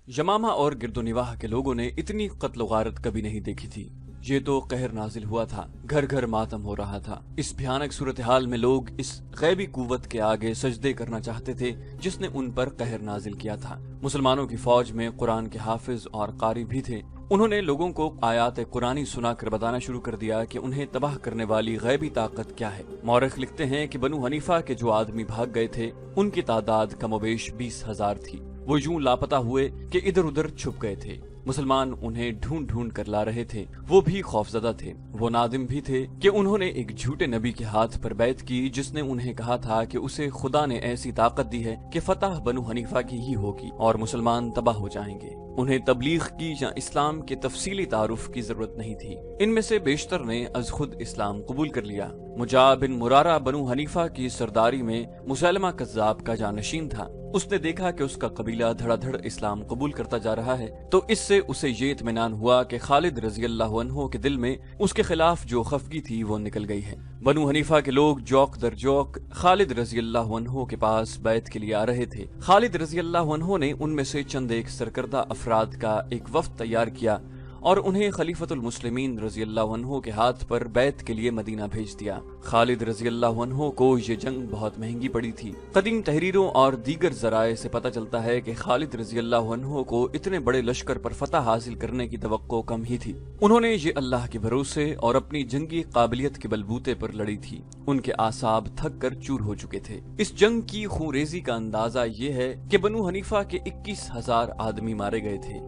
یمامہ اور گرد و نواح کے لوگوں نے اتنی قتل و غارت کبھی نہیں دیکھی تھی۔ یہ تو قہر نازل ہوا تھا، گھر گھر ماتم ہو رہا تھا۔ اس بھیانک صورتحال میں لوگ اس غیبی قوت کے آگے سجدے کرنا چاہتے تھے جس نے ان پر قہر نازل کیا تھا۔ مسلمانوں کی فوج میں قرآن کے حافظ اور قاری بھی تھے۔ انہوں نے لوگوں کو آیات قرآنی سنا کر بتانا شروع کر دیا کہ انہیں تباہ کرنے والی غیبی طاقت کیا ہے۔ مورخ لکھتے ہیں کہ بنو حنیفہ کے جو آدمی بھاگ گئے تھے ان کی تعداد کم و بیش 20,000 تھی۔ وہ یوں لاپتہ ہوئے کہ ادھر ادھر چھپ گئے تھے۔ مسلمان انہیں ڈھونڈ ڈھونڈ کر لا رہے تھے۔ وہ بھی خوفزدہ تھے۔ وہ نادم بھی تھے کہ انہوں نے ایک جھوٹے نبی کے ہاتھ پر بیعت کی جس نے انہیں کہا تھا کہ اسے خدا نے ایسی طاقت دی ہے کہ فتح بنو حنیفہ کی ہی ہوگی اور مسلمان تباہ ہو جائیں گے۔ انہیں تبلیغ کی یا اسلام کے تفصیلی تعارف کی ضرورت نہیں تھی۔ ان میں سے بیشتر نے از خود اسلام قبول کر لیا۔ مجاہ بن مرارہ بنو حنیفہ کی سرداری میں مسلمہ کذاب کا جانشین تھا۔ اس نے دیکھا کہ اس کا قبیلہ دھڑا دھڑ اسلام قبول کرتا جا رہا ہے تو اس سے اسے یہ اطمینان ہوا کہ خالد رضی اللہ عنہ کے دل میں اس کے خلاف جو خفگی تھی وہ نکل گئی ہے۔ بنو حنیفہ کے لوگ جوق در جوق خالد رضی اللہ عنہ کے پاس بیعت کے لیے آ رہے تھے۔ خالد رضی اللہ عنہ نے ان میں سے چند ایک سرکردہ افراد کا ایک وفد تیار کیا اور انہیں خلیفۃ المسلمین رضی اللہ عنہ کے ہاتھ پر بیعت کے لیے مدینہ بھیج دیا۔ خالد رضی اللہ عنہ کو یہ جنگ بہت مہنگی پڑی تھی۔ قدیم تحریروں اور دیگر ذرائع سے پتہ چلتا ہے کہ خالد رضی اللہ عنہ کو اتنے بڑے لشکر پر فتح حاصل کرنے کی توقع کم ہی تھی۔ انہوں نے یہ اللہ کے بھروسے اور اپنی جنگی قابلیت کے بلبوتے پر لڑی تھی۔ ان کے اعصاب تھک کر چور ہو چکے تھے۔ اس جنگ کی خونریزی کا اندازہ یہ ہے کہ بنو حنیفہ کے 21,000 آدمی مارے گئے تھے۔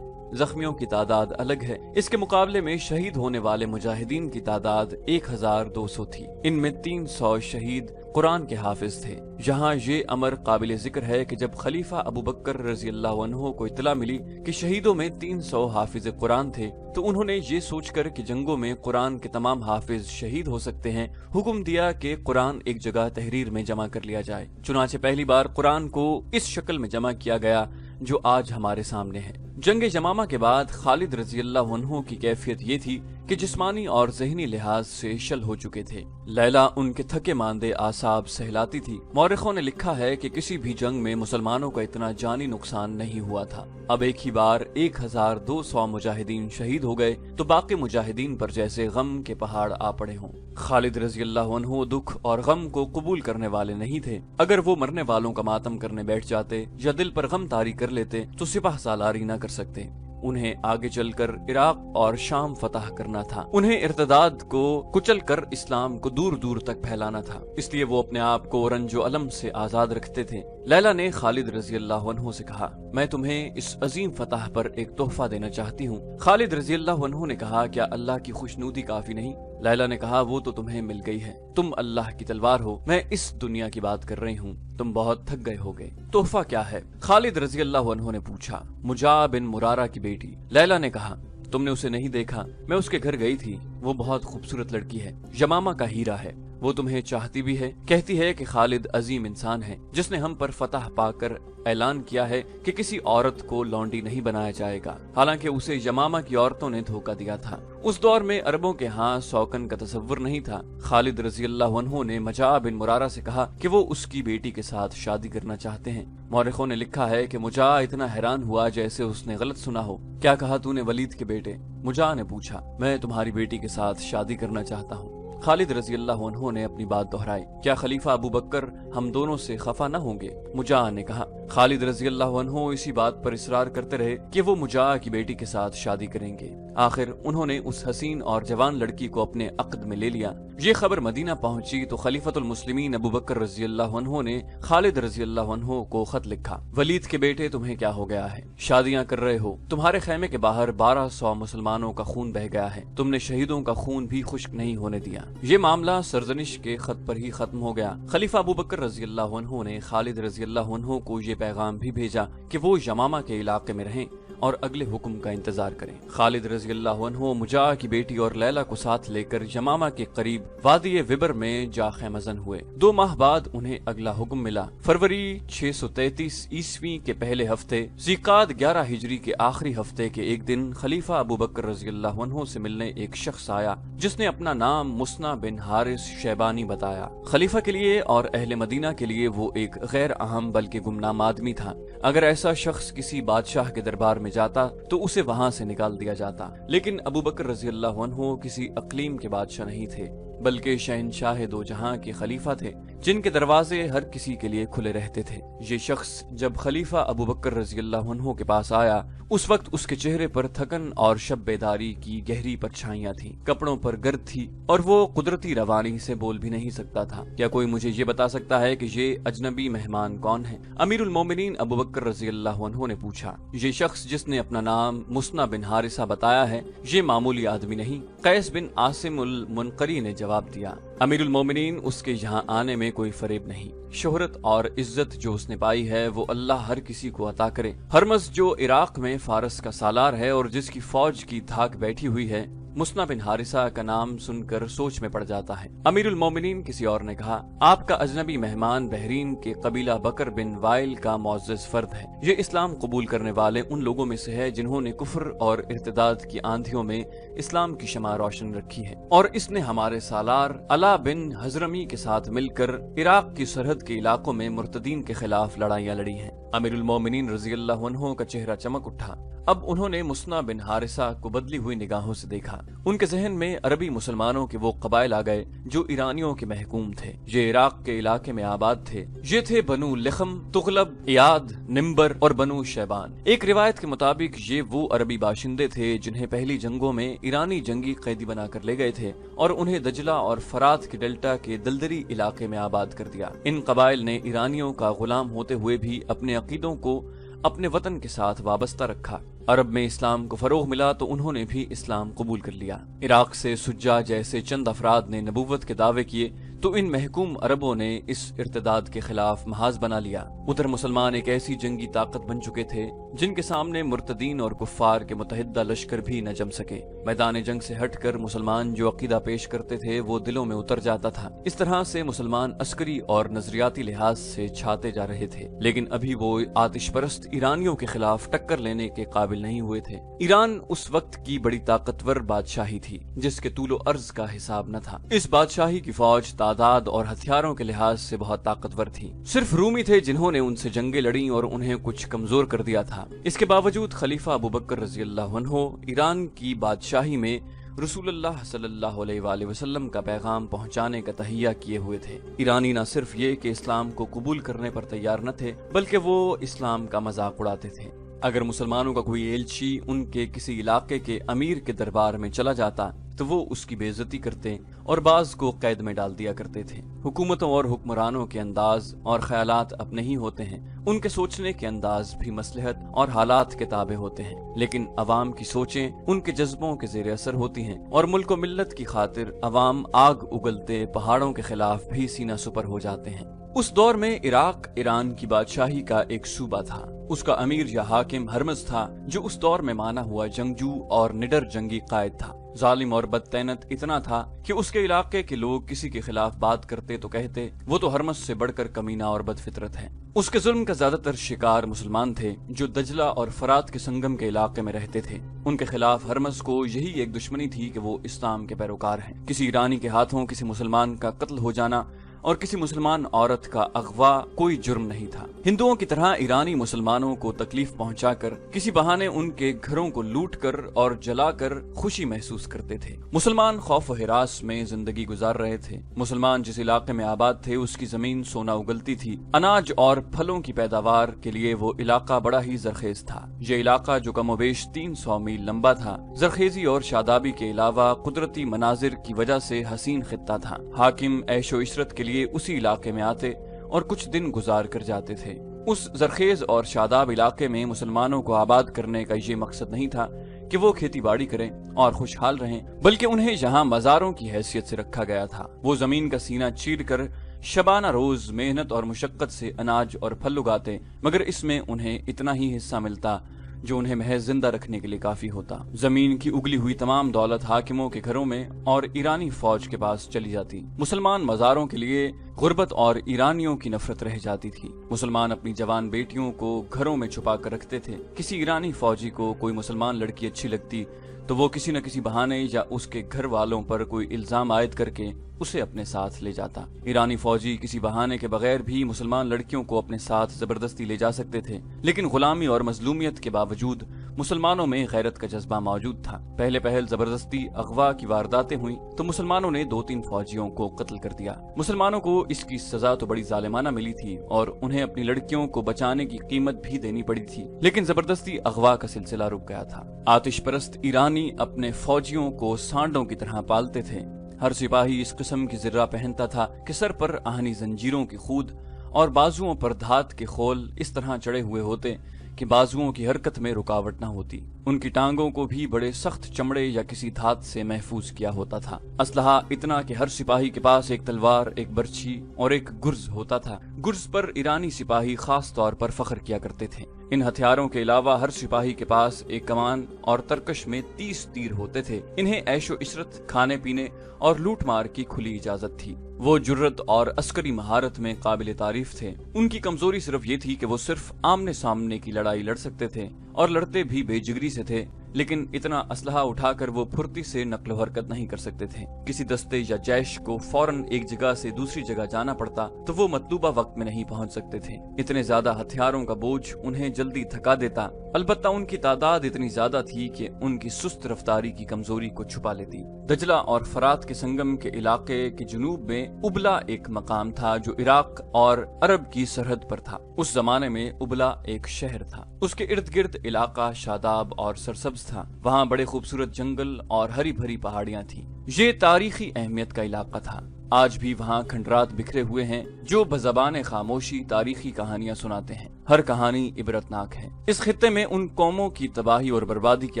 زخمیوں کی تعداد الگ ہے۔ اس کے مقابلے میں شہید ہونے والے مجاہدین کی تعداد 1,200 تھی۔ ان میں 300 شہید قرآن کے حافظ تھے۔ یہاں یہ امر قابل ذکر ہے کہ جب خلیفہ ابو بکر رضی اللہ عنہ کو اطلاع ملی کہ شہیدوں میں 300 حافظ قرآن تھے تو انہوں نے یہ سوچ کر کہ جنگوں میں قرآن کے تمام حافظ شہید ہو سکتے ہیں حکم دیا کہ قرآن ایک جگہ تحریر میں جمع کر لیا جائے۔ چنانچہ پہلی بار قرآن کو اس شکل میں جمع کیا گیا جو آج ہمارے سامنے ہے۔ جنگ یمامہ کے بعد خالد رضی اللہ عنہ کی کیفیت یہ تھی کہ جسمانی اور ذہنی لحاظ سے شل ہو چکے تھے۔ لیلا ان کے تھکے ماندے اعصاب سہلاتی تھی۔ مورخوں نے لکھا ہے کہ کسی بھی جنگ میں مسلمانوں کا اتنا جانی نقصان نہیں ہوا تھا۔ اب ایک ہی بار 1,200 مجاہدین شہید ہو گئے تو باقی مجاہدین پر جیسے غم کے پہاڑ آ پڑے ہوں۔ خالد رضی اللہ عنہ دکھ اور غم کو قبول کرنے والے نہیں تھے۔ اگر وہ مرنے والوں کا ماتم کرنے بیٹھ جاتے یا دل پر غم طاری کر لیتے تو سپہ سالاری نہ کر سکتے۔ انہیں آگے چل کر عراق اور شام فتح کرنا تھا۔ انہیں ارتداد کو کچل کر اسلام کو دور دور تک پھیلانا تھا۔ اس لیے وہ اپنے آپ کو رنج و الم سے آزاد رکھتے تھے۔ لیلا نے خالد رضی اللہ عنہ سے کہا، میں تمہیں اس عظیم فتح پر ایک تحفہ دینا چاہتی ہوں۔ خالد رضی اللہ عنہ نے کہا، کیا اللہ کی خوشنودی کافی نہیں؟ لیلا نے کہا، وہ تو تمہیں مل گئی ہے۔ تم اللہ کی تلوار ہو، میں اس دنیا کی بات کر رہی ہوں۔ تم بہت تھک گئے ہوگے۔ تحفہ کیا ہے؟ خالد رضی اللہ عنہ نے پوچھا۔ مجاہ بن مرارہ کی بیٹی۔ لیلا نے کہا، تم نے اسے نہیں دیکھا؟ میں اس کے گھر گئی تھی۔ وہ بہت خوبصورت لڑکی ہے، یمامہ کا ہیرا ہے۔ وہ تمہیں چاہتی بھی ہے، کہتی ہے کہ خالد عظیم انسان ہے جس نے ہم پر فتح پا کر اعلان کیا ہے کہ کسی عورت کو لونڈی نہیں بنایا جائے گا، حالانکہ اسے یمامہ کی عورتوں نے دھوکہ دیا تھا۔ اس دور میں عربوں کے ہاں سوکن کا تصور نہیں تھا۔ خالد رضی اللہ عنہ نے مجاہ بن مرارہ سے کہا کہ وہ اس کی بیٹی کے ساتھ شادی کرنا چاہتے ہیں۔ مورخوں نے لکھا ہے کہ مجاہ اتنا حیران ہوا جیسے اس نے غلط سنا ہو۔ کیا کہا تو نے ولید کے بیٹے؟ مجاہ نے پوچھا۔ میں تمہاری بیٹی کے ساتھ شادی کرنا چاہتا ہوں۔ خالد رضی اللہ عنہ نے اپنی بات دہرائی۔ کیا خلیفہ ابو بکر ہم دونوں سے خفا نہ ہوں گے؟ مجاہ نے کہا۔ خالد رضی اللہ عنہ اسی بات پر اصرار کرتے رہے کہ وہ مجاہ کی بیٹی کے ساتھ شادی کریں گے۔ آخر انہوں نے اس حسین اور جوان لڑکی کو اپنے عقد میں لے لیا۔ یہ خبر مدینہ پہنچی تو خلیفۃ المسلمین ابو بکر رضی اللہ عنہ نے خالد رضی اللہ عنہ کو خط لکھا، ولید کے بیٹے تمہیں کیا ہو گیا ہے؟ شادیاں کر رہے ہو؟ تمہارے خیمے کے باہر 1,200 مسلمانوں کا خون بہہ گیا ہے، تم نے شہیدوں کا خون بھی خشک نہیں ہونے دیا۔ یہ معاملہ سرزنش کے خط پر ہی ختم ہو گیا۔ خلیفہ ابو بکر رضی اللہ عنہ نے خالد رضی اللہ عنہ کو یہ پیغام بھی بھیجا کہ وہ یمامہ کے علاقے میں رہیں اور اگلے حکم کا انتظار کریں۔ خالد رضی اللہ عنہ مجاہ کی بیٹی اور لیلا کو ساتھ لے کر یمامہ کے قریب وادی وبر میں جا خیمہ زن ہوئے۔ 2 ماہ بعد انہیں اگلا حکم ملا۔ فروری 633 عیسوی کے پہلے ہفتے، ذیقعد 11 ہجری کے آخری ہفتے کے ایک دن خلیفہ ابو بکر رضی اللہ عنہ سے ملنے ایک شخص آیا جس نے اپنا نام مسنا بن حارث شیبانی بتایا۔ خلیفہ کے لیے اور اہل مدینہ کے لیے وہ ایک غیر اہم بلکہ گمنام آدمی تھا۔ اگر ایسا شخص کسی بادشاہ کے دربار میں में जाता तो उसे वहां से निकाल दिया जाता। लेकिन अबू बकर रजी अल्लाह अन्हु किसी अक़लीम के बादशाह नहीं थे, बल्कि शहनशाह दो जहां के खलीफा थे, जिनके दरवाजे हर किसी के लिए खुले रहते थे। ये शख्स जब खलीफा अबू बकर रजी अल्लाह अन्हु के पास आया, उस वक्त उसके चेहरे पर थकन और शब बेदारी की गहरी परछाइयां थी, कपड़ों पर गर्द थी और वो कुदरती रवानी से बोल भी नहीं सकता था। क्या कोई मुझे ये बता सकता है कि ये अजनबी मेहमान कौन है? अमीरुल मोमिनीन अबू बकर रजी अल्लाह अन्हु ने पूछा। ये शख्स जिसने अपना नाम मुस्ना बिन हारिसा बताया है, ये मामूली आदमी नहीं, कैस बिन आसिम उल मुनकरी ने जवाब दिया। अमीरुल मोमिनीन, उसके यहाँ आने में कोई फरेब नहीं। शोहरत और इज्जत जो उसने पाई है वो अल्लाह हर किसी को अता करे। हरमज जो इराक में फारस का सालार है और जिसकी फौज की धाक बैठी हुई है, मुस्ना बिन हारिसा का नाम सुनकर सोच में पड़ जाता है। अमीरुल मोमिनीन किसी और ने कहा, आपका अजनबी मेहमान बहरीन के कबीला बकर बिन वाइल का मुअज़्ज़ज़ फर्द है। ये इस्लाम कबूल करने वाले उन लोगों में से है जिन्होंने कुफ्र और इर्तिदाद की आंधियों में इस्लाम की शमा रोशन रखी है, और इसने हमारे सालार अला बिन हजरमी के साथ मिलकर इराक की सरहद के इलाकों में मुर्तदीन के खिलाफ लड़ाइयाँ लड़ी हैं। अमीरुल मोमिनीन रजी अल्लाह अन्हु का चेहरा चमक उठा। अब उन्होंने मुस्ना बिन हारिसा को बदली हुई निगाहों से देखा। उनके जहन में अरबी मुसलमानों के वो कबाइल आ गए जो ईरानियों के महकूम थे। ये इराक के इलाके में आबाद थे। ये थे बनु लिखम, तुगलब, इयाद, निम्बर और बनु शैबान। एक रिवायत के मुताबिक ये वो अरबी बाशिंदे थे जिन्हें पहली जंगों में ईरानी जंगी कैदी बनाकर ले गए थे और उन्हें दजला और फरात के डेल्टा के दलदली इलाके में आबाद कर दिया। इन कबाइल ने ईरानियों का गुलाम होते हुए भी अपने अकीदों को अपने वतन के साथ वाबस्ता रखा। अरब में इस्लाम को फरोग मिला तो उन्होंने भी इस्लाम कबूल कर लिया। इराक से सुज्जा जैसे चंद अफराद ने नबूवत के दावे किए तो इन महकूम अरबों ने इस इर्तिदाद के खिलाफ महाज बना लिया। उधर मुसलमान एक ऐसी जंगी ताकत बन चुके थे जिनके सामने मुर्तदीन और कुफ्फार के मुतहिदा लश्कर भी न जम सके। मैदान जंग से हटकर मुसलमान जो अकीदा पेश करते थे वो दिलों में उतर जाता था। इस तरह से मुसलमान अस्करी और नजरियाती लिहाज से छाते जा रहे थे, लेकिन अभी वो आतिश परस्त ईरानियों के खिलाफ टक्कर लेने के काबिल नहीं हुए थे। ईरान उस वक्त की बड़ी ताकतवर बादशाही थी जिसके तूलो अर्ज का हिसाब न था। इस बादशाही की फौज तादाद और हथियारों के लिहाज से बहुत ताकतवर थी। सिर्फ रूमी थे जिन्होंने उनसे जंगें लड़ी और उन्हें कुछ कमजोर कर दिया था। इसके बावजूद खलीफा अबू बकर रजी अल्लाह अन्हु ईरान की बादशाही में रसूलुल्लाह सल्लल्लाहु अलैहि वसल्लम का पैगाम पहुंचाने का तहिया किए हुए थे। ईरानी न सिर्फ ये कि इस्लाम को कबूल करने पर तैयार न थे, बल्कि वो इस्लाम का मजाक उड़ाते थे। अगर मुसलमानों का कोई एलची उनके किसी इलाके के अमीर के दरबार में चला जाता तो वो उसकी बेइज्जती करते और बाज को कैद में डाल दिया करते थे। हुकूमतों और हुक्मरानों के अंदाज और ख्यालात अपने ही होते हैं, उनके सोचने के अंदाज भी मसलहत और हालात के ताबे होते हैं, लेकिन अवाम की सोचें उनके जज्बों के जेर असर होती हैं और मुल्क और मिल्लत की खातिर अवाम आग उगलते पहाड़ों के खिलाफ भी सीना सुपर हो जाते हैं। उस दौर में इराक ईरान की बादशाही का एक सूबा था। उसका अमीर या हाकिम हरमज था, जो उस दौर में माना हुआ जंगजू और निडर जंगी कायद था। जालिम और बदतैनत इतना था कि उसके इलाके के लोग किसी के खिलाफ बात करते तो कहते वो तो हरमज से बढ़कर कमीना और बदफितरत है। उसके जुल्म का ज्यादातर शिकार मुसलमान थे जो दजला और फरात के संगम के इलाके में रहते थे। उनके खिलाफ हरमज को यही एक दुश्मनी थी कि वो इस्लाम के पैरोकार हैं। किसी ईरानी के हाथों किसी मुसलमान का कत्ल हो जाना और किसी मुसलमान औरत का अगवा कोई जुर्म नहीं था। हिंदुओं की तरह ईरानी मुसलमानों को तकलीफ पहुंचाकर किसी बहाने उनके घरों को लूटकर और जलाकर खुशी महसूस करते थे। मुसलमान खौफ और हिरास में जिंदगी गुजार रहे थे। मुसलमान जिस इलाके में आबाद थे उसकी जमीन सोना उगलती थी। अनाज और फलों की पैदावार के लिए वो इलाका बड़ा ही जरखेज था। ये इलाका जो कमोबेश 300 मील लंबा था, जरखेजी और शादाबी के अलावा कुदरती मनाजिर की वजह से हसीन खित्ता था। हाकिम ऐशो इशरत के लिए उसी इलाके में आते और कुछ दिन गुजार कर जाते थे। उस जरखेज और शादाब इलाके में मुसलमानों को आबाद करने का ये मकसद नहीं था कि वो खेती बाड़ी करें और खुशहाल रहें, बल्कि उन्हें यहाँ मज़ारों की हैसियत से रखा गया था। वो जमीन का सीना चीर कर शबाना रोज मेहनत और मुशक्कत से अनाज और फल उगाते, मगर इसमें उन्हें इतना ही हिस्सा मिलता जो उन्हें महज जिंदा रखने के लिए काफी होता। जमीन की उगली हुई तमाम दौलत हाकिमों के घरों में और ईरानी फौज के पास चली जाती। मुसलमान मज़ारों के लिए गुर्बत और ईरानियों की नफरत रह जाती थी। मुसलमान अपनी जवान बेटियों को घरों में छुपा कर रखते थे। किसी ईरानी फौजी को कोई मुसलमान लड़की अच्छी लगती तो वो किसी न किसी बहाने या उसके घर वालों पर कोई इल्जाम आयद करके उसे अपने साथ ले जाता। ईरानी फौजी किसी बहाने के बगैर भी मुसलमान लड़कियों को अपने साथ जबरदस्ती ले जा सकते थे, लेकिन गुलामी और मजलूमियत के बावजूद मुसलमानों में गैरत का जज्बा मौजूद था। पहले पहल जबरदस्ती अगवा की वारदातें हुई तो मुसलमानों ने 2-3 फौजियों को कत्ल कर दिया। मुसलमानों को इसकी सजा तो बड़ी जालिमाना मिली थी और उन्हें अपनी लड़कियों को बचाने की कीमत भी देनी पड़ी थी, लेकिन जबरदस्ती अगवा का सिलसिला रुक गया था। आतिश परस्त ईरानी अपने फौजियों को सांडों की तरह पालते थे। हर सिपाही इस किस्म की जिर्रा पहनता था कि सर पर आहनी जंजीरों की खूद और बाजुओं पर धात के खोल इस तरह चढ़े हुए होते कि बाजुओं की हरकत में रुकावट न होती। उनकी टांगों को भी बड़े सख्त चमड़े या किसी धात से महफूज किया होता था। असलहा इतना कि हर सिपाही के पास एक तलवार, एक बर्छी और एक गुर्ज होता था। गुर्ज पर ईरानी सिपाही खास तौर पर फख्र किया करते थे। इन हथियारों के अलावा हर सिपाही के पास एक कमान और तरकश में 30 तीर होते थे। इन्हें ऐशो इशरत, खाने पीने और लूट मार की खुली इजाजत थी। वो जुर्रत और अस्करी महारत में काबिल तारीफ थे। उनकी कमजोरी सिर्फ ये थी कि वो सिर्फ आमने सामने की लड़ाई लड़ सकते थे और लड़ते भी बेजिगरी से थे, लेकिन इतना असलहा उठाकर वो फुर्ती से नक्ल हरकत नहीं कर सकते थे। किसी दस्ते या जैश को फौरन एक जगह से दूसरी जगह जाना पड़ता तो वो मतलूबा वक्त में नहीं पहुंच सकते थे। इतने ज्यादा हथियारों का बोझ उन्हें जल्दी थका देता। अलबत्ता उनकी तादाद इतनी ज्यादा थी कि उनकी सुस्त रफ्तारी की कमजोरी को छुपा लेती। दजला और फरात के संगम के इलाके के जुनूब में उबला एक मकाम था जो इराक और अरब की सरहद पर था। उस जमाने में उबला एक शहर था। उसके इर्द गिर्द इलाका शादाब और सरसब्ज था। वहाँ बड़े खूबसूरत जंगल और हरी भरी पहाड़ियाँ थीं। ये तारीखी अहमियत का इलाका था। आज भी वहाँ खंडरात बिखरे हुए हैं जो बज़बान खामोशी तारीखी कहानियां सुनाते हैं। हर कहानी इबरतनाक है। इस खित्ते में उन कौमों की तबाही और बर्बादी के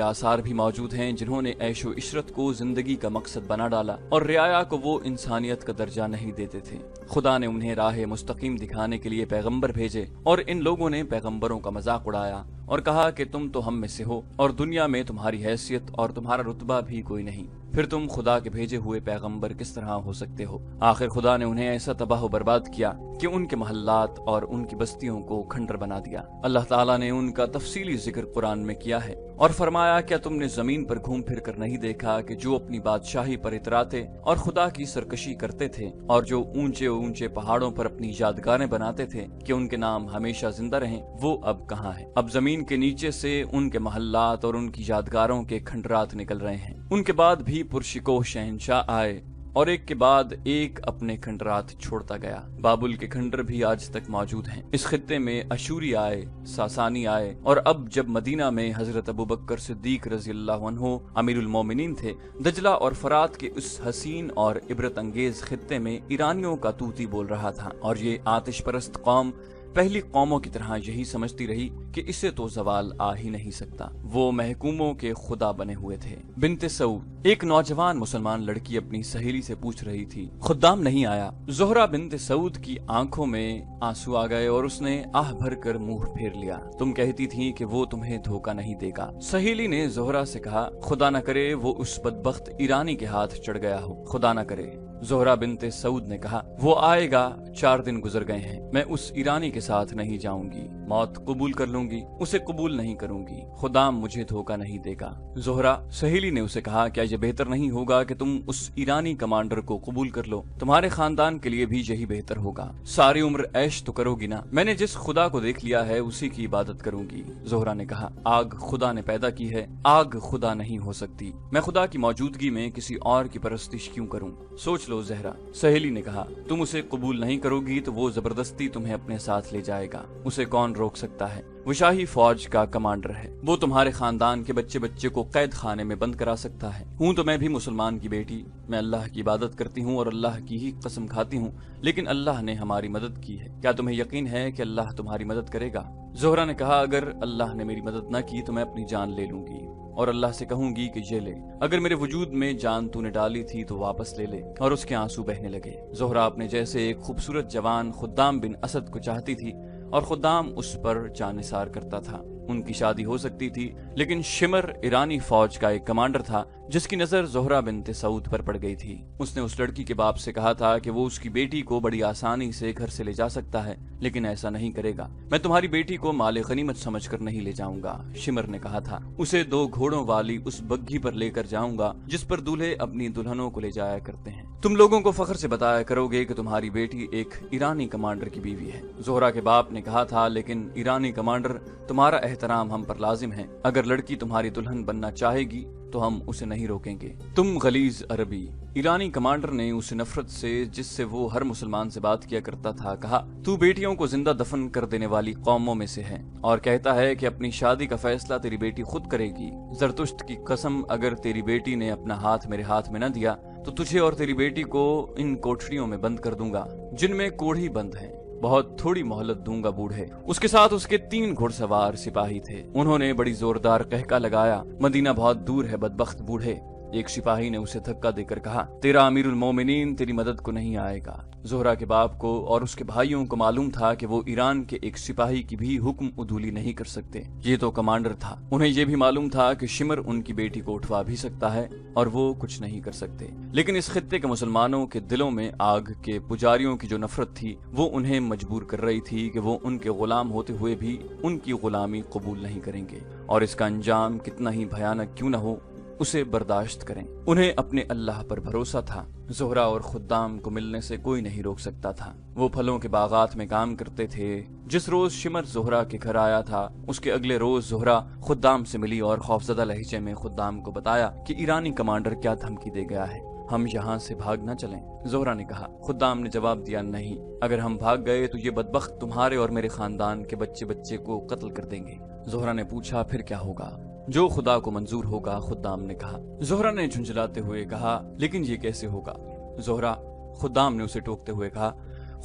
आसार भी मौजूद हैं जिन्होंने ऐशो इशरत को जिंदगी का मकसद बना डाला और रियाया को वो इंसानियत का दर्जा नहीं देते थे। खुदा ने उन्हें राह मुस्तकीम दिखाने के लिए पैगंबर भेजे और इन लोगों ने पैगंबरों का मजाक उड़ाया और कहा कि तुम तो हम में से हो और दुनिया में तुम्हारी हैसियत और तुम्हारा रुतबा भी कोई नहीं, फिर तुम खुदा के भेजे हुए पैगंबर किस तरह हो सकते हो। आखिर खुदा ने उन्हें ऐसा तबाह बर्बाद किया कि उनके महल्लात और उनकी बस्तियों को खंडर बना दिया। अल्लाह ताला ने उनका तफसीली जिक्र कुरान में किया है और फरमाया, क्या तुमने जमीन पर घूम फिर कर नहीं देखा कि जो अपनी बादशाही पर इतराते और खुदा की सरकशी करते थे और जो ऊंचे ऊंचे पहाड़ों पर अपनी यादगारें बनाते थे कि उनके नाम हमेशा जिंदा रहें, वो अब कहाँ है। अब जमीन के नीचे से उनके महल्लात और उनकी यादगारों के खंडरात निकल रहे हैं। उनके बाद भी पुरशिकोह शहंशाह आए और एक के बाद एक अपने खंडरात छोड़ता गया। बाबुल के खंडर भी आज तक मौजूद हैं। इस खित्ते में अशूरी आए, सासानी आए और अब जब मदीना में हजरत अबू बकर सिद्दीक रज़ी अल्लाह अन्हु अमीरुल मोमिनीन थे, दजला और फरात के उस हसीन और इबरत अंगेज खित्ते में ईरानियों का तूती बोल रहा था और ये आतिश परस्त कौम पहली कौमों की तरह यही समझती रही कि इससे तो जवाल आ ही नहीं सकता। वो महकूमों के खुदा बने हुए थे। बिन्ते सऊद, एक नौजवान मुसलमान लड़की अपनी सहेली से पूछ रही थी, खुद्दाम नहीं आया। जोहरा बिन्ते सऊद की आंखों में आंसू आ गए और उसने आह भर कर मुंह फेर लिया। तुम कहती थी कि वो तुम्हें धोखा नहीं देगा। सहेली ने जोहरा से कहा, खुदा न करे वो उस बदबख्त ईरानी के हाथ चढ़ गया हो, खुदा न करे। जोहरा बिन्ते सऊद ने कहा, वो आएगा, 4 दिन गुजर गए हैं, मैं उस ईरानी के साथ नहीं जाऊंगी। मौत कबूल कर लूंगी, उसे कबूल नहीं करूंगी। खुदा मुझे धोखा नहीं देगा। जोहरा, सहेली ने उसे कहा, क्या यह बेहतर नहीं होगा कि तुम उस ईरानी कमांडर को कबूल कर लो? तुम्हारे खानदान के लिए भी यही बेहतर होगा। सारी उम्र ऐश तो करोगी ना। मैंने जिस खुदा को देख लिया है उसी की इबादत करूंगी। जोहरा ने कहा, आग खुदा ने पैदा की है, आग खुदा नहीं हो सकती। मैं खुदा की मौजूदगी में किसी और की परस्तिश क्यों करूं? सोच लो जहरा। सहेली ने कहा, तुम उसे कबूल नहीं करोगी तो वो जबरदस्ती तुम्हें अपने साथ ले जाएगा। उसे कौन रोक सकता है? वो शाही फौज का कमांडर है। वो तुम्हारे खानदान के बच्चे बच्चे को कैद खाने में बंद करा सकता है। हूँ तो मैं भी मुसलमान की बेटी, मैं अल्लाह की इबादत करती हूँ और अल्लाह की ही कसम खाती हूँ, लेकिन अल्लाह ने हमारी मदद की है। क्या तुम्हें यकीन है कि अल्लाह तुम्हारी मदद करेगा? जोहरा ने कहा, अगर अल्लाह ने मेरी मदद न की तो मैं अपनी जान ले लूंगी और अल्लाह से कहूंगी कि ये ले। अगर मेरे वजूद में जान तूने डाली थी तो वापस ले ले। और उसके आंसू बहने लगे। जोहरा अपने जैसे एक खूबसूरत जवान खुद्दाम बिन असद को चाहती थी और खुद्दाम उस पर जानिसार करता था। उनकी शादी हो सकती थी, लेकिन शिमर ईरानी फौज का एक कमांडर था जिसकी नजर जोहरा बिन्ते सऊद पर पड़ गई थी। उसने उस लड़की के बाप से कहा था कि वो उसकी बेटी को बड़ी आसानी से घर से ले जा सकता है, लेकिन ऐसा नहीं करेगा। मैं तुम्हारी बेटी को माले गनीमत समझकर नहीं ले जाऊंगा, शिमर ने कहा था। उसे 2 घोड़ों वाली उस बग्घी पर लेकर जाऊंगा जिस पर दूल्हे अपनी दुल्हनों को ले जाया करते हैं। तुम लोगों को फख्र से बताया करोगे कि तुम्हारी बेटी एक ईरानी कमांडर की बीवी है। ज़ोहरा के बाप ने कहा था, लेकिन ईरानी कमांडर, तुम्हारा एहतराम हम पर लाजिम है। अगर लड़की तुम्हारी दुल्हन बनना चाहेगी तो हम उसे नहीं रोकेंगे। तुम गलीज अरबी। ईरानी कमांडर ने उसे नफरत से, जिससे वो हर मुसलमान से बात किया करता था, कहा, तू बेटियों को जिंदा दफन कर देने वाली कौमों में से है और कहता है कि अपनी शादी का फैसला तेरी बेटी खुद करेगी। जरतुश्त की कसम, अगर तेरी बेटी ने अपना हाथ मेरे हाथ में न दिया तो तुझे और तेरी बेटी को इन कोठरियों में बंद कर दूंगा जिनमें कोढ़ी बंद है। बहुत थोड़ी मोहलत दूंगा बूढ़े। उसके साथ उसके 3 घुड़सवार सिपाही थे। उन्होंने बड़ी जोरदार कहका लगाया, मदीना बहुत दूर है बदबख्त बूढ़े। एक सिपाही ने उसे धक्का देकर कहा, तेरा अमीरुल मोमिनीन तेरी मदद को नहीं आएगा। ज़ोहरा के बाप को और उसके भाइयों को मालूम था कि वो ईरान के एक सिपाही की भी हुक्म उदूली नहीं कर सकते। ये तो कमांडर था। उन्हें ये भी मालूम था कि शिमर उनकी बेटी को उठवा भी सकता है और वो कुछ नहीं कर सकते। लेकिन इस खित्ते के मुसलमानों के दिलों में आग के पुजारियों की जो नफरत थी वो उन्हें मजबूर कर रही थी कि वो उनके गुलाम होते हुए भी उनकी गुलामी कबूल नहीं करेंगे, और इसका अंजाम कितना ही भयानक क्यों न हो उसे बर्दाश्त करें। उन्हें अपने अल्लाह पर भरोसा था। ज़ोहरा और खुद्दाम को मिलने से कोई नहीं रोक सकता था। वो फलों के बागात में काम करते थे। जिस रोज शिमर ज़ोहरा के घर आया था उसके अगले रोज ज़ोहरा खुद्दाम से मिली और खौफजदा लहजे में खुद्दाम को बताया कि ईरानी कमांडर क्या धमकी दे गया है, हम यहाँ से भाग न चलें। ज़ोहरा ने कहा। खुद्दाम ने जवाब दिया, नहीं, अगर हम भाग गए तो ये बदबख्त तुम्हारे और मेरे खानदान के बच्चे बच्चे को कत्ल कर देंगे। ज़ोहरा ने पूछा, फिर क्या होगा? जो खुदा को मंजूर होगा, खुद्दाम ने कहा। ज़ोहरा ने झुंझलाते हुए कहा, लेकिन ये कैसे होगा? ज़ोहरा, खुद्दाम ने उसे टोकते हुए कहा,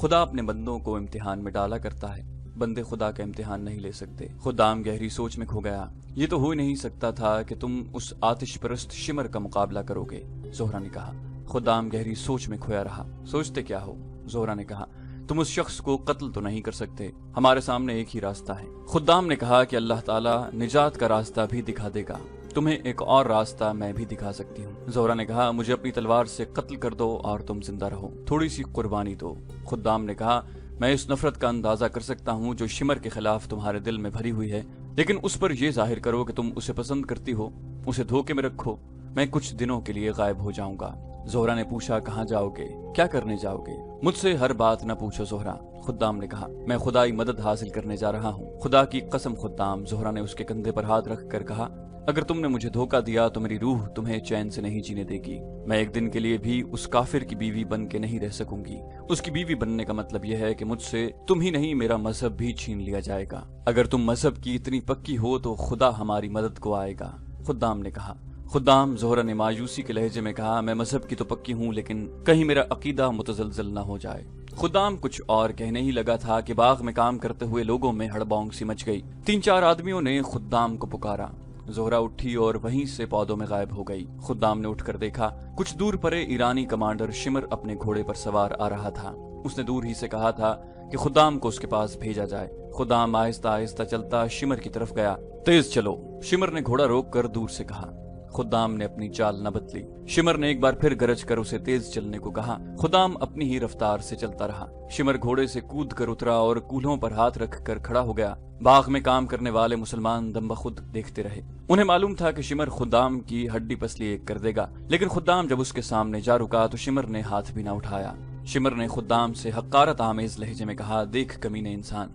खुदा अपने बंदों को इम्तिहान में डाला करता है, बंदे खुदा का इम्तिहान नहीं ले सकते। खुद्दाम गहरी सोच में खो गया। ये तो हो ही नहीं सकता था कि तुम उस आतिश परस्त शिमर का मुकाबला करोगे, ज़ोहरा ने कहा। खुद्दाम गहरी सोच में खोया रहा। सोचते क्या हो? ज़ोहरा ने कहा, तुम उस शख्स को कत्ल तो नहीं कर सकते, हमारे सामने एक ही रास्ता है। खुद्दाम ने कहा कि अल्लाह ताला निजात का रास्ता भी दिखा देगा, तुम्हें एक और रास्ता मैं भी दिखा सकती हूँ। ज़ोहरा ने कहा, मुझे अपनी तलवार से कत्ल कर दो और तुम जिंदा रहो, थोड़ी सी कुर्बानी दो। खुद्दाम ने कहा, मैं इस नफरत का अंदाजा कर सकता हूँ जो शिमर के खिलाफ तुम्हारे दिल में भरी हुई है, लेकिन उस पर यह जाहिर करो कि तुम उसे पसंद करती हो, उसे धोखे में रखो। मैं कुछ दिनों के लिए गायब हो जाऊंगा। ज़ोहरा ने पूछा, कहाँ जाओगे, क्या करने जाओगे? मुझसे हर बात न पूछो ज़ोहरा, खुद्दाम ने कहा। मैं खुदाई मदद हासिल करने जा रहा हूँ। खुदा की कसम खुद्दाम, ज़ोहरा ने उसके कंधे पर हाथ रख कर कहा, अगर तुमने मुझे धोखा दिया तो मेरी रूह तुम्हें चैन से नहीं जीने देगी। मैं एक दिन के लिए भी उस काफिर की बीवी बन के नहीं रह सकूंगी। उसकी बीवी बनने का मतलब यह है कि मुझसे तुम ही नहीं मेरा मजहब भी छीन लिया जाएगा। अगर तुम मजहब की इतनी पक्की हो तो खुदा हमारी मदद को आएगा, खुद्दाम ने कहा। खुद्दाम, ज़ोहरा ने मायूसी के लहजे में कहा, मैं मजहब की तो पक्की हूँ, लेकिन कहीं मेरा अकीदा मुतजलजल न हो जाए। खुद्दाम कुछ और कहने ही लगा था कि बाग में काम करते हुए लोगों में हड़बौंग सी मच गई। 3-4 आदमियों ने खुद्दाम को पुकारा। ज़ोहरा उठी और वहीं से पौधों में गायब हो गई। खुद्दाम ने उठकर देखा, कुछ दूर परे ईरानी कमांडर शिमर अपने घोड़े पर सवार आ रहा था। उसने दूर ही से कहा था कि खुद्दाम को उसके पास भेजा जाए। खुद्दाम आहिस्ता आहिस्ता चलता शिमर की तरफ गया। तेज चलो, शिमर ने घोड़ा रोक कर दूर से कहा। खुद्दाम ने अपनी चाल न बदली। शिमर ने एक बार फिर गरज कर उसे तेज चलने को कहा। खुद्दाम अपनी ही रफ्तार से चलता रहा। शिमर घोड़े से कूद कर उतरा और कूल्हों पर हाथ रख कर खड़ा हो गया। बाग में काम करने वाले मुसलमान दम बखुद देखते रहे। उन्हें मालूम था कि शिमर खुद्दाम की हड्डी पसली एक कर देगा, लेकिन खुद्दाम जब उसके सामने जा रुका तो शिमर ने हाथ भी न उठाया। शिमर ने खुद्दाम से हक़ारत आमेज लहजे में कहा, देख कमीने इंसान,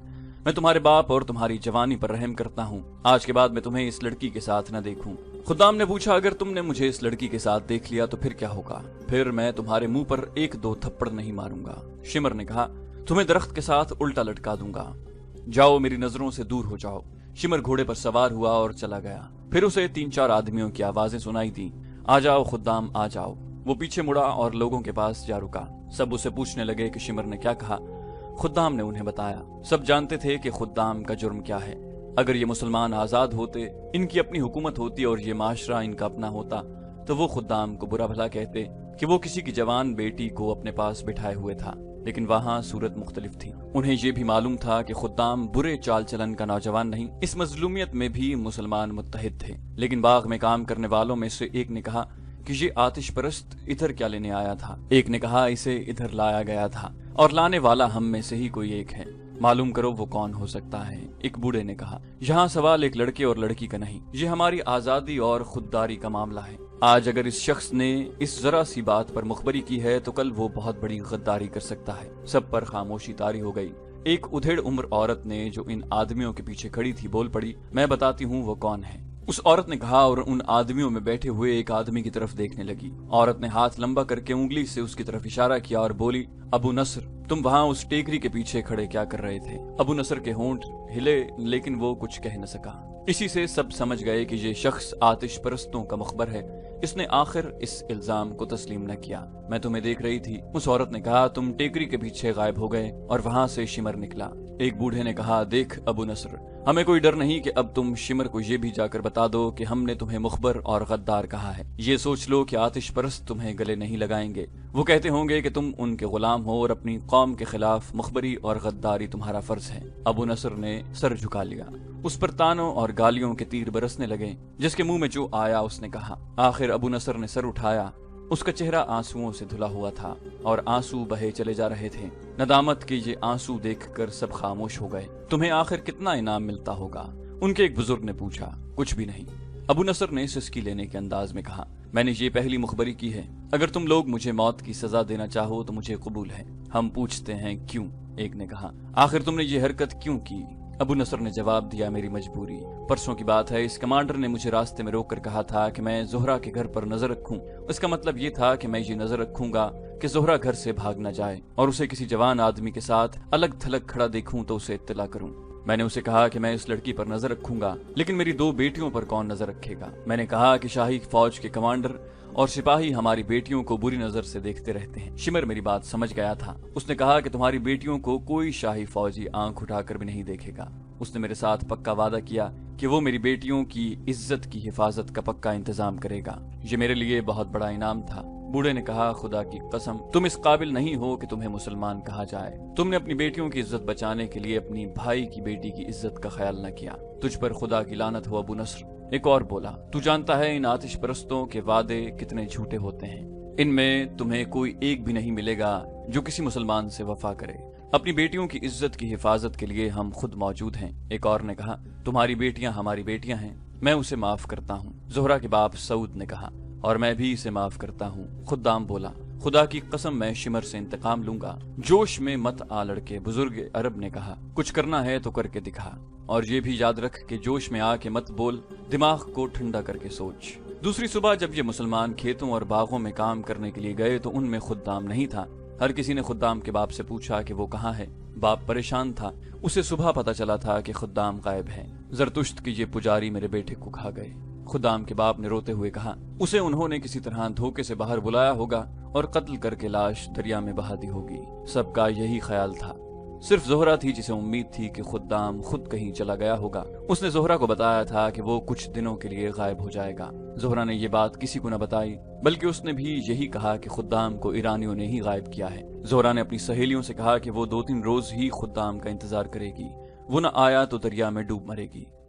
मैं तुम्हारे बाप और तुम्हारी जवानी पर रहम करता हूँ। आज के बाद मैं तुम्हें इस लड़की के साथ न देखूं। खुद्दाम ने पूछा, अगर तुमने मुझे इस लड़की के साथ देख लिया तो फिर क्या होगा? फिर मैं तुम्हारे मुंह पर 1-2 थप्पड़ नहीं मारूंगा। शिमर ने कहा, तुम्हें दरख्त के साथ उल्टा लटका दूंगा। जाओ, मेरी नजरों से दूर हो जाओ। शिमर घोड़े पर सवार हुआ और चला गया। फिर उसे 3-4 आदमियों की आवाजें सुनाई दी, आ जाओ खुद्दाम, आ जाओ। वो पीछे मुड़ा और लोगों के पास जा रुका। सब उसे पूछने लगे कि शिमर ने क्या कहा। खुद्दाम ने उन्हें बताया। सब जानते थे कि खुद्दाम का जुर्म क्या है। अगर ये मुसलमान आजाद होते, इनकी अपनी हुकूमत होती और ये माशरा इनका अपना होता, तो वो खुद्दाम को बुरा भला कहते कि वो किसी की जवान बेटी को अपने पास बिठाए हुए था। लेकिन वहाँ सूरत मुख्तलिफ थी। उन्हें ये भी मालूम था कि खुद्दाम बुरे चाल चलन का नौजवान नहीं। इस मजलूमियत में भी मुसलमान मुत्तहिद थे। लेकिन बाग में काम करने वालों में से एक ने कहा कि ये आतिश परस्त इधर क्या लेने आया था। एक ने कहा, इसे इधर लाया गया था और लाने वाला हम में से ही कोई एक है। मालूम करो वो कौन हो सकता है। एक बूढ़े ने कहा, यहाँ सवाल एक लड़के और लड़की का नहीं, ये हमारी आजादी और खुददारी का मामला है। आज अगर इस शख्स ने इस जरा सी बात पर मुखबरी की है तो कल वो बहुत बड़ी गद्दारी कर सकता है। सब पर खामोशी तारी हो गई। एक उधेड़ उम्र औरत ने जो इन आदमियों के पीछे खड़ी थी बोल पड़ी, मैं बताती हूँ वो कौन है। उस औरत ने कहा और उन आदमियों में बैठे हुए एक आदमी की तरफ देखने लगी। औरत ने हाथ लंबा करके उंगली से उसकी तरफ इशारा किया और बोली, अबू नसर, तुम वहाँ उस टेकरी के पीछे खड़े क्या कर रहे थे? अबू नसर के होंठ हिले लेकिन वो कुछ कह न सका। इसी से सब समझ गए कि ये शख्स आतिश परस्तों का मुखबर है। इसने आखिर इस इल्जाम को तस्लीम न किया। मैं तुम्हें देख रही थी। उस औरत ने कहा, तुम टेकरी के पीछे गायब हो गए और वहां से शिमर निकला। एक बूढ़े ने कहा, देख अबू नसर, हमें कोई डर नहीं कि अब तुम शिमर को ये भी जाकर बता दो कि हमने तुम्हें मुखबर और गद्दार कहा है। ये सोच लो कि आतिश परस्त तुम्हें गले नहीं लगाएंगे। वो कहते होंगे कि तुम उनके गुलाम हो और अपनी कौम के खिलाफ मुखबरी और गद्दारी तुम्हारा फर्ज है। अबू नसर ने सर झुका लिया। उस पर तानों और गालियों के तीर बरसने लगे। जिसके मुंह में जो आया उसने कहा। आखिर अबू नसर ने सर उठाया। उसका चेहरा आंसुओं से धुला हुआ था और आंसू बहे चले जा रहे थे। नदामत के ये आंसू देखकर सब खामोश हो गए। तुम्हें आखिर कितना इनाम मिलता होगा? उनके एक बुजुर्ग ने पूछा। कुछ भी नहीं। अबू नसर ने सिसकी लेने के अंदाज में कहा, मैंने ये पहली मुखबरी की है। अगर तुम लोग मुझे मौत की सजा देना चाहो तो मुझे कबूल है। हम पूछते हैं क्यों? एक ने कहा, आखिर तुमने ये हरकत क्यों की? अबू नसर ने जवाब दिया, मेरी मजबूरी। परसों की बात है, इस कमांडर ने मुझे रास्ते में रोककर कहा था कि मैं जोहरा के घर पर नजर रखूं। इसका मतलब ये था कि मैं ये नजर रखूंगा कि जोहरा घर से भाग न जाए और उसे किसी जवान आदमी के साथ अलग थलग खड़ा देखूं तो उसे इत्तला करूं। मैंने उसे कहा कि मैं इस लड़की पर नजर रखूंगा, लेकिन मेरी 2 बेटियों पर कौन नजर रखेगा? मैंने कहा कि शाही फौज के कमांडर और सिपाही हमारी बेटियों को बुरी नजर से देखते रहते हैं। शिमर मेरी बात समझ गया था। उसने कहा कि तुम्हारी बेटियों को कोई शाही फौजी आंख उठाकर भी नहीं देखेगा। उसने मेरे साथ पक्का वादा किया कि वो मेरी बेटियों की इज्जत की हिफाजत का पक्का इंतजाम करेगा। ये मेरे लिए बहुत बड़ा इनाम था। बूढ़े ने कहा, खुदा की कसम, तुम इस काबिल नहीं हो कि तुम्हें मुसलमान कहा जाए। तुमने अपनी बेटियों की इज्जत बचाने के लिए अपनी भाई की बेटी की इज्जत का ख्याल न किया। तुझ पर खुदा की लानत हो अबू नस्र। एक और बोला, तू जानता है इन आतिश परस्तों के वादे कितने झूठे होते हैं। इनमें तुम्हें कोई एक भी नहीं मिलेगा जो किसी मुसलमान से वफा करे। अपनी बेटियों की इज्जत की हिफाजत के लिए हम खुद मौजूद हैं। एक और ने कहा, तुम्हारी बेटियां हमारी बेटियां हैं, मैं उसे माफ करता हूँ। जोहरा के बाप सऊद ने कहा, और मैं भी इसे माफ करता हूँ। खुद्दाम बोला, खुदा की कसम मैं शिमर से इंतकाम लूंगा। जोश में मत आ लड़के, बुजुर्ग अरब ने कहा, कुछ करना है तो करके दिखा, और ये भी याद रख कि जोश में आके मत बोल, दिमाग को ठंडा करके सोच। दूसरी सुबह जब ये मुसलमान खेतों और बागों में काम करने के लिए गए तो उनमें खुद्दाम नहीं था। हर किसी ने खुद्दाम के बाप से पूछा कि वो कहाँ है। बाप परेशान था। उसे सुबह पता चला था कि खुद्दाम गायब है। जरतुश्त के ये पुजारी मेरे बेटे को खा गए। खुद्दाम के बाप ने रोते हुए कहा, उसे उन्होंने किसी तरह धोखे से बाहर बुलाया होगा और कत्ल करके लाश दरिया में बहा दी होगी। सबका यही ख्याल था। सिर्फ जोहरा थी जिसे उम्मीद थी कि खुद्दाम खुद कहीं चला गया होगा। उसने जोहरा को बताया था कि वो कुछ दिनों के लिए गायब हो जाएगा। जोहरा ने ये बात किसी को न बताई, बल्कि उसने भी यही कहा कि खुद्दाम को ईरानियों ने ही गायब किया है। जोहरा ने अपनी सहेलियों से कहा कि वो 2-3 रोज ही खुद्दाम का इंतजार करेगी। वो न आया तो दरिया में डूब मरेगी।